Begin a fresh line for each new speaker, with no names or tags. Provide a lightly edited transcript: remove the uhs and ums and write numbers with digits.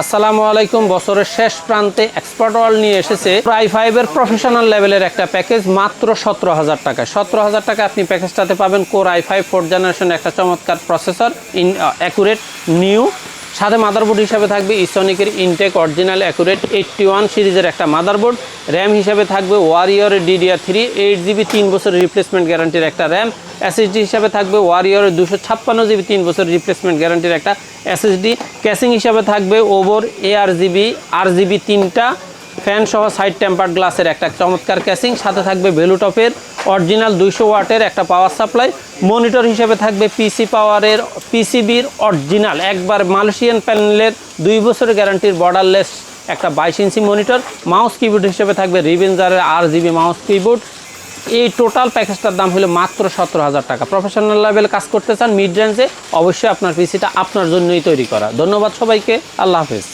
আসসালামু আলাইকুম। বছরের শেষ প্রান্তে এক্সপার্ট ওয়ার্ল্ড নিয়ে এসেছে i5 এর প্রফেশনাল লেভেলের একটা প্যাকেজ মাত্র 17,000 টাকা। 17,000 টাকা আপনি প্যাকেজটাতে পাবেন কোর i5 4th জেনারেশন একটা চমৎকার প্রসেসর, অ্যাকুরেট নিউ, সাথে মাদারবোর্ড হিসাবে থাকবে ইসনিকের ইনটেক অরিজিনাল অ্যাকুরেট 81 সিরিজের একটা মাদারবোর্ড। র্যাম হিসাবে থাকবে ওয়ারিয়র DDR3 8GB 3 বছরের রিপ্লেসমেন্ট গ্যারান্টির একটা র্যাম। SSD হিসাবে থাকবে ওয়ারিয়র 256GB 3 বছরের রিপ্লেসমেন্ট গ্যারান্টির একটা SSD। ক্যাসিং হিসাবে থাকবে ওভর RGB 3টা ফ্যান সহ সাইড টেম্পার্ড গ্লাসের একটা চমৎকার ক্যাসিং, সাথে থাকবে ভেলুটপের অরিজিনাল 200 ওয়াটের একটা পাওয়ার সাপ্লাই। মনিটর হিসেবে থাকবে PCBর অরিজিনাল একবার মালয়েশিয়ান প্যানেলের 2 বছরের গ্যারান্টির বর্ডারলেস একটা 22 ইঞ্চি মনিটর। মাউস কিবোর্ড হিসেবে থাকবে রিভেঞ্জারের RGB মাউস কিবোর্ড। এই টোটাল প্যাকেজটার দাম হলো মাত্র 17,000 টাকা। প্রফেশনাল লেভেল কাজ করতে চান মিড রেঞ্জে, অবশ্যই আপনার পিসিটা আপনার জন্যই তৈরি করা। ধন্যবাদ সবাইকে, আল্লাহ হাফেজ।